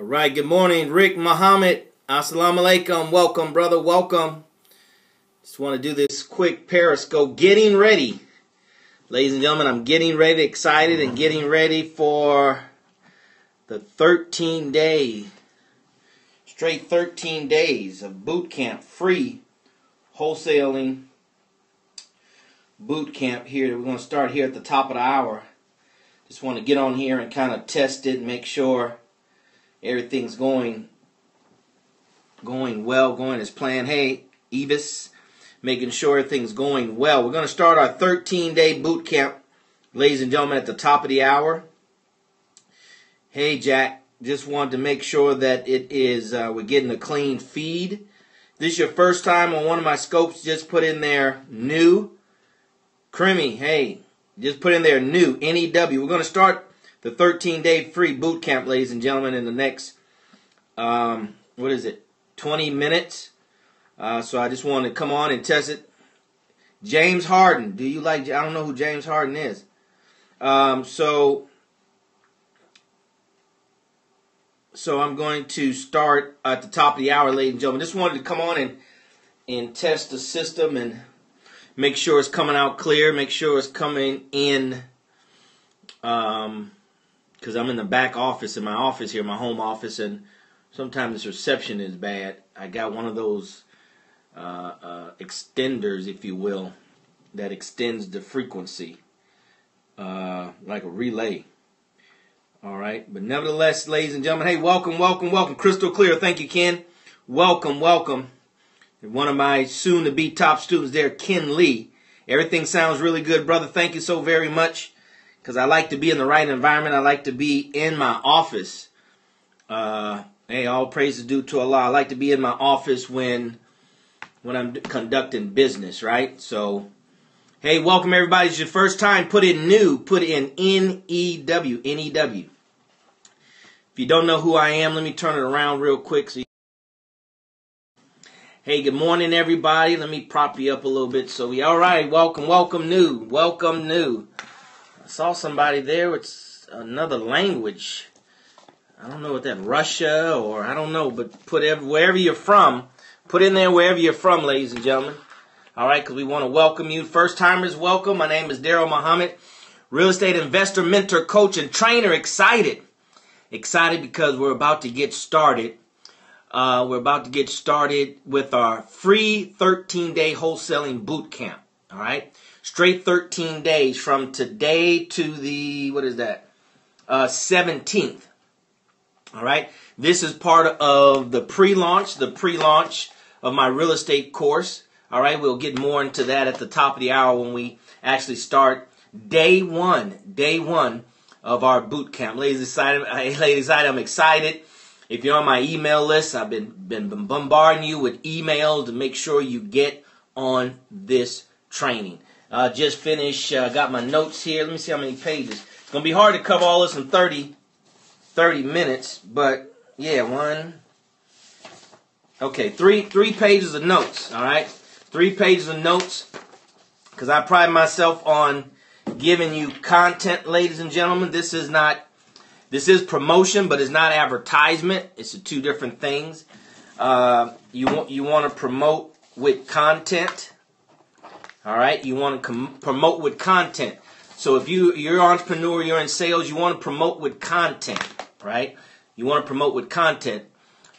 right, good morning, Muhammad. Assalamu alaikum. Welcome, brother. Welcome. Just want to do this quick Periscope. Getting ready. Ladies and gentlemen, I'm getting ready, excited, and getting ready for the 13 days of boot camp, free wholesaling boot camp here. We're going to start here at the top of the hour. Just want to get on here and kind of test it, make sure everything's going well, going as planned. Hey, Evis, making sure everything's going well. We're going to start our 13-day boot camp, ladies and gentlemen, at the top of the hour. Hey, Jack, just wanted to make sure that it is we're getting a clean feed. If this is your first time on one of my scopes, just put in there new. Creamy, hey, just put in there new, NEW. We're going to start the 13-day free boot camp, ladies and gentlemen, in the next, 20 minutes. So I just want to come on and test it. James Harden. Do you like, I don't know who James Harden is. So I'm going to start at the top of the hour, ladies and gentlemen. Just wanted to come on and test the system and make sure it's coming out clear, make sure it's coming in, because I'm in the back office, in my office here, my home office, and sometimes this reception is bad. I got one of those extenders, if you will, that extends the frequency, like a relay. All right, but nevertheless, ladies and gentlemen, hey, welcome, welcome, welcome. Crystal clear. Thank you, Ken. Welcome, welcome. One of my soon-to-be top students there, Ken Lee. Everything sounds really good, brother. Thank you so very much, because I like to be in the right environment. I like to be in my office. Hey, all praise is due to Allah. I like to be in my office when I'm conducting business, right? So, hey, welcome, everybody. It's your first time. Put in new. Put in NEW. NEW. If you don't know who I am, let me turn it around real quick so hey, good morning, everybody. Let me prop you up a little bit. So all right, welcome, welcome, new, welcome, new. I saw somebody there with another language. I don't know what that, Russia or I don't know, but put wherever you're from, put in there wherever you're from, ladies and gentlemen. All right, because we want to welcome you. First timers, welcome. My name is DarrellMuhammad, real estate investor, mentor, coach, and trainer. Excited because we're about to get started. We're about to get started with our free 13-day wholesaling boot camp. All right, straight 13 days from today to the 17th. All right, this is part of the pre-launch of my real estate course. All right, we'll get more into that at the top of the hour when we actually start day one of our boot camp. Ladies, I'm excited. If you're on my email list, I've been bombarding you with emails to make sure you get on this training. Just finished, got my notes here. Let me see how many pages. It's going to be hard to cover all this in 30 minutes, but yeah, three pages of notes, all right? 3 pages of notes, because I pride myself on giving you content, ladies and gentlemen. This is promotion, but it's not advertisement. It's two different things. You want to promote with content. All right, you want to promote with content. So if you're an entrepreneur, you're in sales, you want to promote with content, right? You want to promote with content,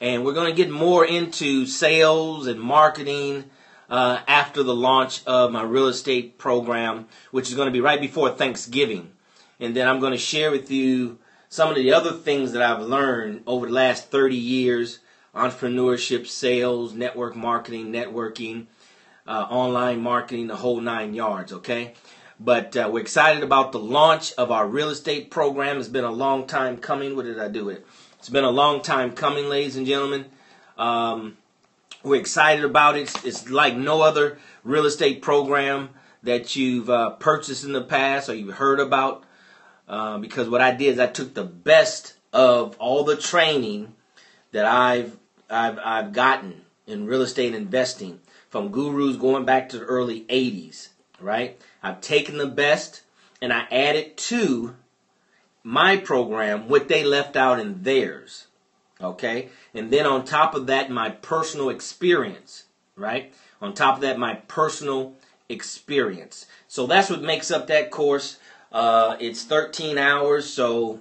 and we're going to get more into sales and marketing after the launch of my real estate program, which is going to be right before Thanksgiving, and then I'm going to share with you some of the other things that I've learned over the last 30 years, entrepreneurship, sales, network marketing, networking, online marketing, the whole 9 yards, okay? But we're excited about the launch of our real estate program. It's been a long time coming. What did I do it? It's been a long time coming, ladies and gentlemen. We're excited about it. It's like no other real estate program that you've purchased in the past or you've heard about. Because what I did is I took the best of all the training that I've gotten in real estate investing from gurus going back to the early 80s, right? I've taken the best and I added to my program what they left out in theirs. Okay? And then on top of that, my personal experience, right? On top of that, my personal experience. So that's what makes up that course. It's 13 hours, so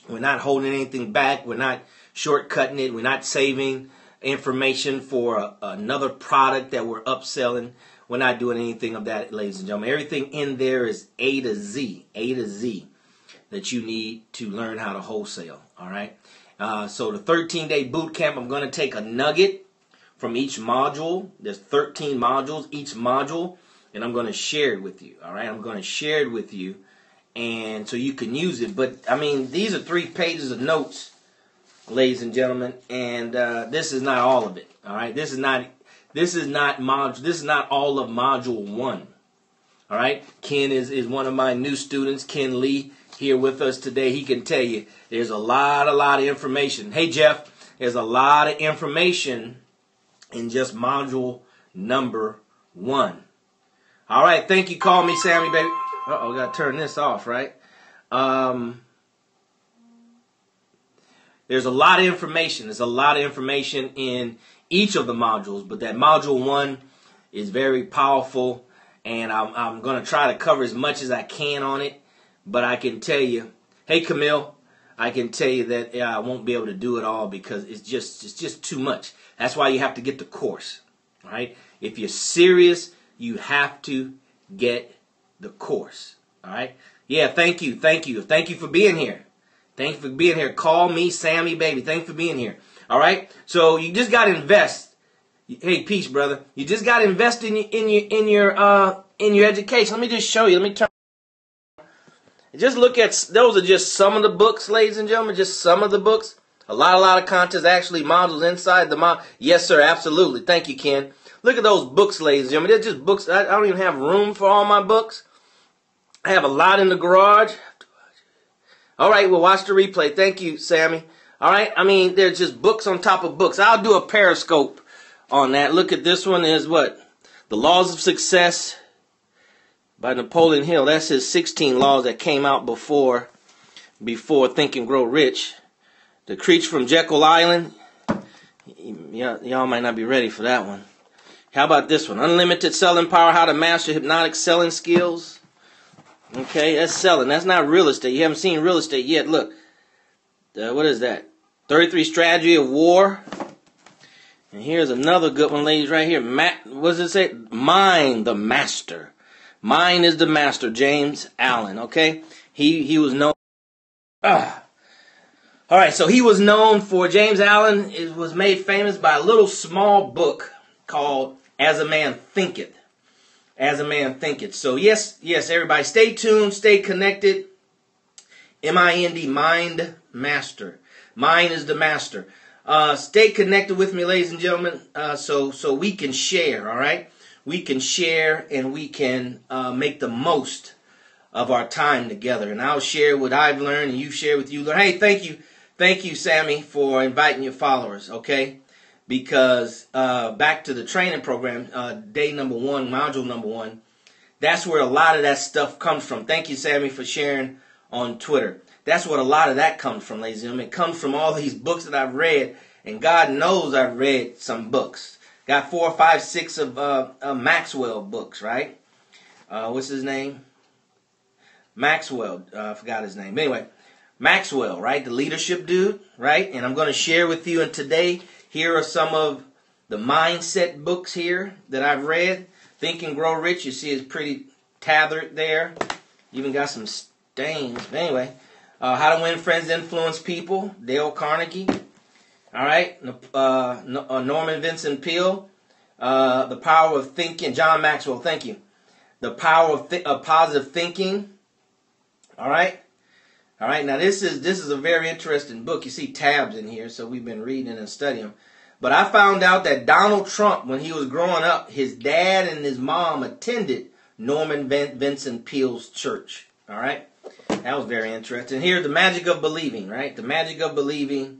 we're not holding anything back. We're not shortcutting it. We're not saving information for another product that we're upselling. We're not doing anything of that, ladies and gentlemen. Everything in there is A to Z that you need to learn how to wholesale, all right? So the 13-day boot camp, I'm going to take a nugget from each module. There's 13 modules, each module, and I'm going to share it with you, all right? I'm going to share it with you, and so you can use it. But, I mean, these are 3 pages of notes, ladies and gentlemen, and this is not all of it, all right? This is not all of module 1, all right? Ken is one of my new students, Ken Lee, here with us today. He can tell you there's a lot of information. Hey, Jeff, there's a lot of information in just module number 1. All right, thank you. Call me Sammy, baby. Uh-oh, got to turn this off, right? There's a lot of information. There's a lot of information in each of the modules, but that module 1 is very powerful, and I'm going to try to cover as much as I can on it. But I can tell you, hey Camille, I can tell you that I won't be able to do it all because it's just too much. That's why you have to get the course, right? If you're serious, you have to get the course, all right? Yeah, thank you for being here. Thank you for being here. Call me Sammy, baby. Thank you for being here. All right. So you just got to invest. Hey, peace, brother. You just got to invest in your education. Let me just show you. Let me turn. Just look at, those are just some of the books, ladies and gentlemen, just some of the books. A lot of content, actually modules inside the module. Yes, sir, absolutely. Thank you, Ken. Look at those books, ladies and gentlemen. They're just books. I don't even have room for all my books. I have a lot in the garage. All right, well, watch the replay. Thank you, Sammy. All right, I mean, they're just books on top of books. I'll do a Periscope on that. Look at this one is what? The Laws of Success by Napoleon Hill. That's his 16 laws that came out before Think and Grow Rich. The Creature from Jekyll Island. Y'all might not be ready for that one. How about this one? Unlimited Selling Power, How to Master Hypnotic Selling Skills. Okay, that's selling. That's not real estate. You haven't seen real estate yet. Look, what is that? 33 Strategy of War. And here's another good one, ladies, right here. What does it say? Mind the Master. Mind is the Master, James Allen, okay? He was known. All right, so he was known for, James Allen was made famous by a little small book called As a Man Thinketh. As a Man Thinketh. So yes, everybody, stay tuned, stay connected. M-I-N-D, Mind Master. Mind is the Master. Stay connected with me, ladies and gentlemen, so we can share, all right? We can share and we can make the most of our time together. And I'll share what I've learned and you share what you learn. Hey, thank you, Sammy, for inviting your followers, okay? Because back to the training program, day number 1, module number 1, that's where a lot of that stuff comes from. Thank you, Sammy, for sharing on Twitter. That's what a lot of that comes from, ladies and gentlemen. It comes from all these books that I've read, and God knows I've read some books. Got 4, 5, 6 of Maxwell books, right? What's his name? Maxwell. I forgot his name. Anyway, Maxwell, right? The leadership dude, right? And I'm going to share with you, and today, here are some of the mindset books here that I've read. Think and Grow Rich. You see it's pretty tethered there. Even got some stains. But anyway, How to Win Friends, Influence People, Dale Carnegie. All right, Norman Vincent Peale, The Power of Thinking, John Maxwell, thank you. The Power of Positive Thinking. All right, now this is a very interesting book. You see tabs in here, so we've been reading and studying them. But I found out that Donald Trump, when he was growing up, his dad and his mom attended Norman Vincent Peale's church. All right, that was very interesting. Here's The Magic of Believing, right? The Magic of Believing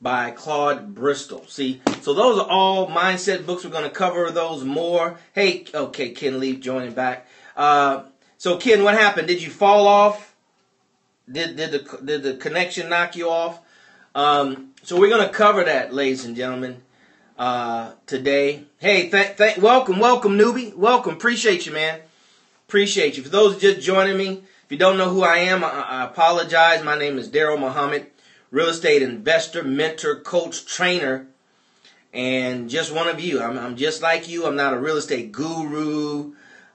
by Claude Bristol. See, so those are all mindset books. We're going to cover those more. Hey, okay, Ken Leaf joining back. So Ken, what happened? Did you fall off? Did the connection knock you off? So we're going to cover that, ladies and gentlemen, today. Hey, welcome, newbie. Welcome. Appreciate you, man. Appreciate you. For those just joining me, if you don't know who I am, I apologize. My name is DarrellMuhammad, real estate investor, mentor, coach, trainer, and just one of you. I'm just like you. I'm not a real estate guru.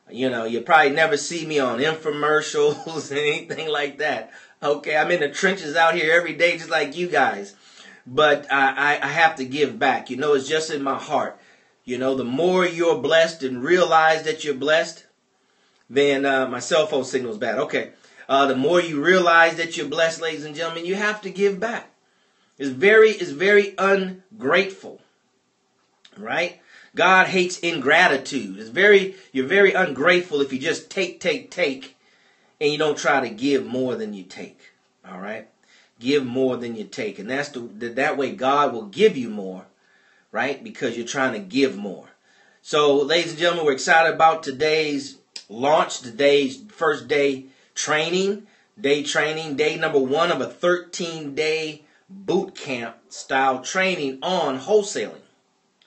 You know, you probably never see me on infomercials and anything like that. Okay, I'm in the trenches out here every day just like you guys. But I have to give back. You know, it's just in my heart. You know, the more you're blessed and realize that you're blessed, then my cell phone signal is bad. Okay. The more you realize that you're blessed, ladies and gentlemen, you have to give back. It's very ungrateful. Right? God hates ingratitude. You're very ungrateful if you just take, and you don't try to give more than you take. All right? Give more than you take. And that way God will give you more, right? Because you're trying to give more. So, ladies and gentlemen, we're excited about today's launch, today's first day training, day number 1 of a 13-day boot camp style training on wholesaling.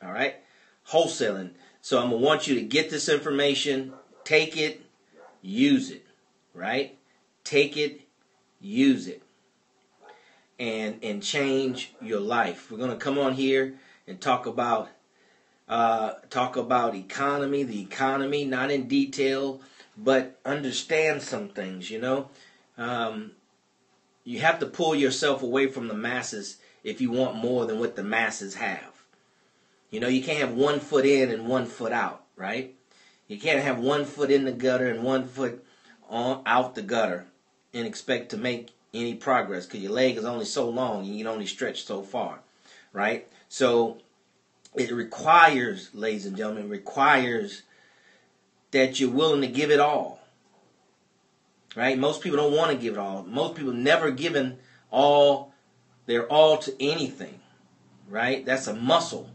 All right? Wholesaling. So I'm going to want you to get this information, take it, use it, right? Take it, use it, and change your life. We're going to come on here and talk about economy, the economy, not in detail, but understand some things, you know. You have to pull yourself away from the masses if you want more than what the masses have. You know, you can't have 1 foot in and 1 foot out, right? You can't have 1 foot in the gutter and 1 foot out the gutter and expect to make any progress because your leg is only so long and you can only stretch so far, right? So it requires, ladies and gentlemen, that you're willing to give it all, right? Most people don't want to give it all. Most people never given their all to anything, right? That's a muscle.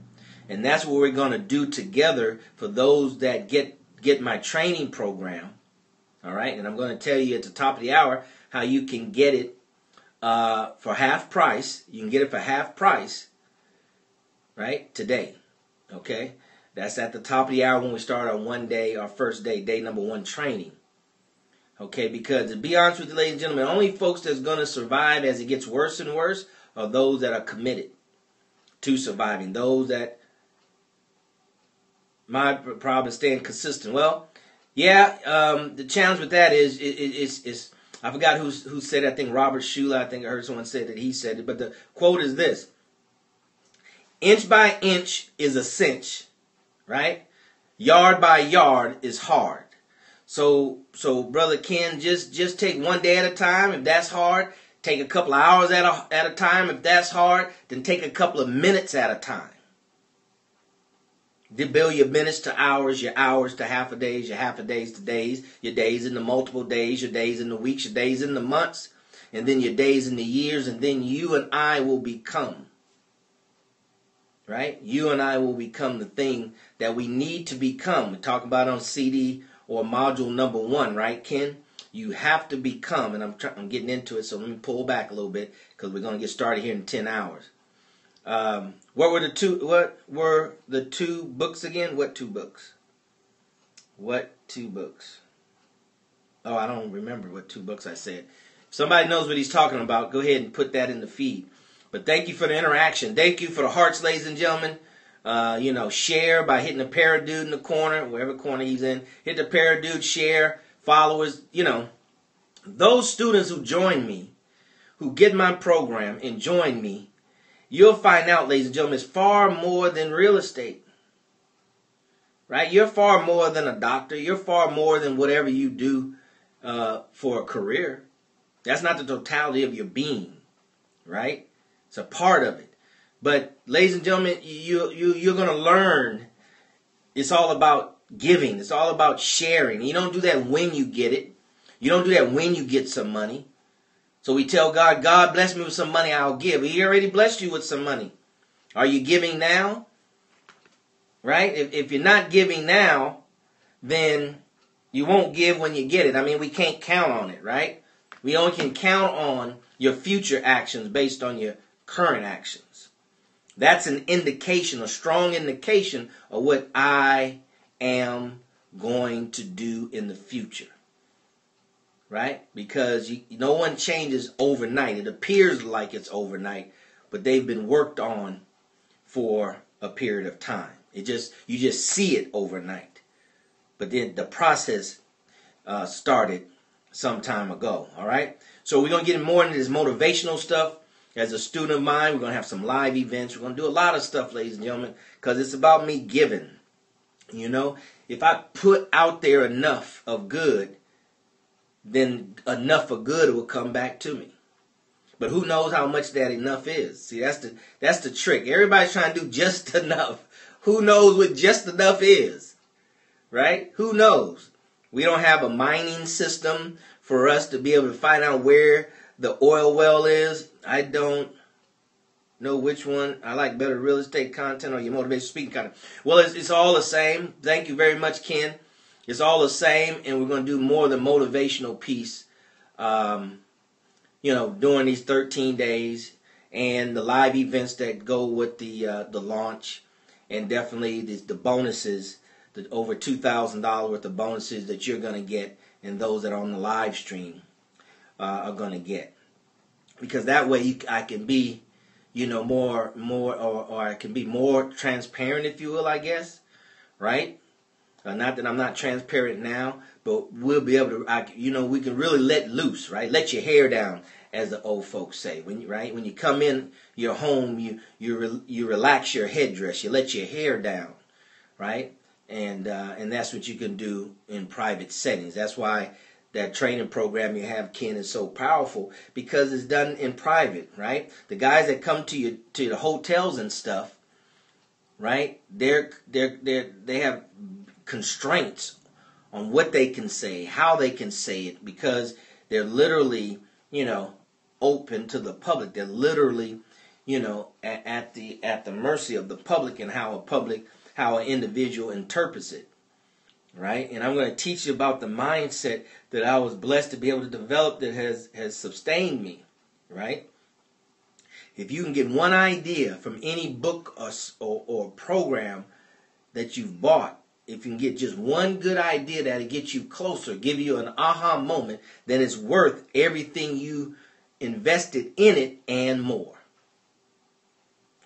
And that's what we're going to do together for those that get my training program. All right. And I'm going to tell you at the top of the hour how you can get it for half price. You can get it for half price, right, today. Okay. That's at the top of the hour when we start on one day, our first day, day number 1 training. Okay. Because to be honest with you, ladies and gentlemen, only folks that's going to survive as it gets worse and worse are those that are committed to surviving. Those that my problem is staying consistent. Well, yeah, the challenge with that is I forgot who said it. I think Robert Shula. I think I heard someone say that he said it. But the quote is this: "Inch by inch is a cinch, right? Yard by yard is hard." So brother Ken, just take 1 day at a time. If that's hard, take a couple of hours at a time. If that's hard, then take a couple of minutes at a time. Build your minutes to hours, your hours to half a days, your half a days to days, your days into multiple days, your days into weeks, your days into months, and then your days into years, and then you and I will become, right? You and I will become the thing that we need to become. We talk about on CD or module number 1, right, Ken? You have to become, and I'm getting into it, so let me pull back a little bit because we're going to get started here in 10 hours. What were the two books again? What 2 books? What 2 books? Oh, I don't remember what 2 books I said. If somebody knows what he's talking about, go ahead and put that in the feed. But thank you for the interaction. Thank you for the hearts, ladies and gentlemen. You know, share by hitting the paradude in the corner, wherever corner he's in. Hit the paradude, share, followers. You know, those students who join me, who get my program and join me, you'll find out, ladies and gentlemen, it's far more than real estate. Right? You're far more than a doctor. You're far more than whatever you do for a career. That's not the totality of your being. Right? It's a part of it. But, ladies and gentlemen, you're going to learn it's all about giving. It's all about sharing. You don't do that when you get it. You don't do that when you get some money. So we tell God, God bless me with some money, I'll give. He already blessed you with some money. Are you giving now? Right? If you're not giving now, then you won't give when you get it. I mean, we can't count on it, right? We only can count on your future actions based on your current actions. That's an indication, a strong indication of what I am going to do in the future. Right? Because no one changes overnight. It appears like it's overnight, but they've been worked on for a period of time. You just see it overnight. But then the process started some time ago. All right? So we're going to get more into this motivational stuff. As a student of mine, we're going to have some live events. We're going to do a lot of stuff, ladies and gentlemen, because it's about me giving. You know, if I put out there enough of good, then enough of good will come back to me. But who knows how much that enough is? See, that's the trick. Everybody's trying to do just enough. Who knows what just enough is? Right? Who knows? We don't have a mining system for us to be able to find out where the oil well is. I don't know which one I like better, real estate content or your motivational speaking content. Well, it's all the same. Thank you very much, Ken. It's all the same, and we're going to do more of the motivational piece, during these 13 days and the live events that go with the launch, and definitely the bonuses, the over $2,000 worth of bonuses that you're going to get, and those that are on the live stream are going to get. Because that way I can be, more, or I can be more transparent, if you will, I guess, right? Not that I'm not transparent now, but we'll be able to, we can really let loose, right? Let your hair down, as the old folks say. When you come in your home, you relax your headdress, you let your hair down, right? And that's what you can do in private settings. That's why that training program you have, Ken, is so powerful, because it's done in private, right? The guys that come to the hotels and stuff, right? They have constraints on what they can say, how they can say it, because they're literally, open to the public. They're literally, at the mercy of the public and how an individual interprets it, right? And I'm going to teach you about the mindset that I was blessed to be able to develop that has sustained me, right? If you can get one idea from any book or program that you've bought, if you can get just one good idea that'll get you closer, give you an aha moment, then it's worth everything you invested in it and more.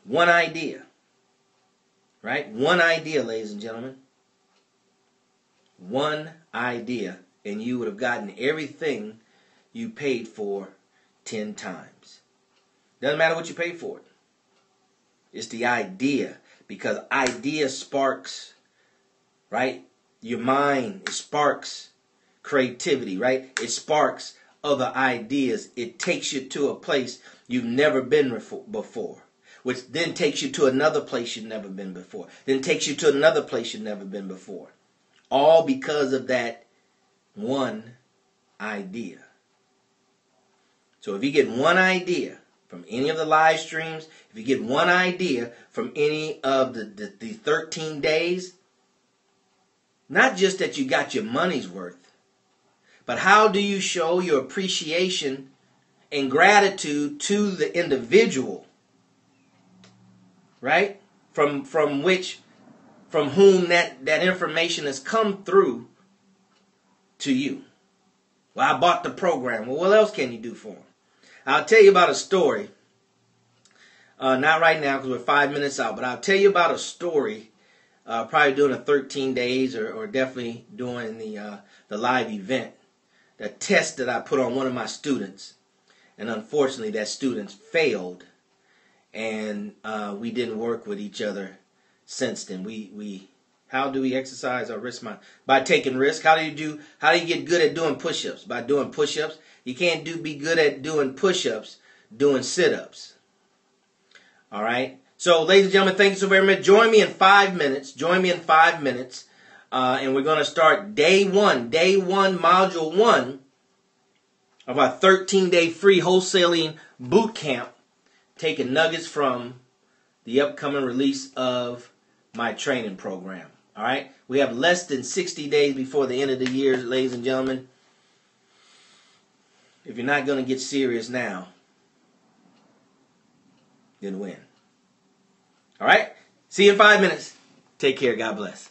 One idea. Right? One idea, ladies and gentlemen. One idea, and you would have gotten everything you paid for 10 times. Doesn't matter what you paid for it. It's the idea, because idea sparks, right? Your mind, it sparks creativity, right? It sparks other ideas. It takes you to a place you've never been before, which then takes you to another place you've never been before, then takes you to another place you've never been before. All because of that one idea. So if you get one idea from any of the live streams, if you get one idea from any of the 13 days, not just that you got your money's worth, but how do you show your appreciation and gratitude to the individual, right? From whom that information has come through to you. Well, I bought the program. Well, what else can you do for them? I'll tell you about a story. Not right now because we're 5 minutes out, but I'll tell you about a story. Probably doing the 13 days or definitely doing the live event. The test that I put on one of my students. And unfortunately, that student failed. And we didn't work with each other since then. How do we exercise our risk mind? By taking risk. How do you get good at doing push-ups? By doing push-ups. You can't be good at doing push-ups doing sit-ups. All right. So, ladies and gentlemen, thank you so very much. Join me in 5 minutes. And we're going to start day one, module 1 of our 13-day free wholesaling boot camp, taking nuggets from the upcoming release of my training program. All right? We have less than 60 days before the end of the year, ladies and gentlemen. If you're not going to get serious now, then win. All right? See you in 5 minutes. Take care. God bless.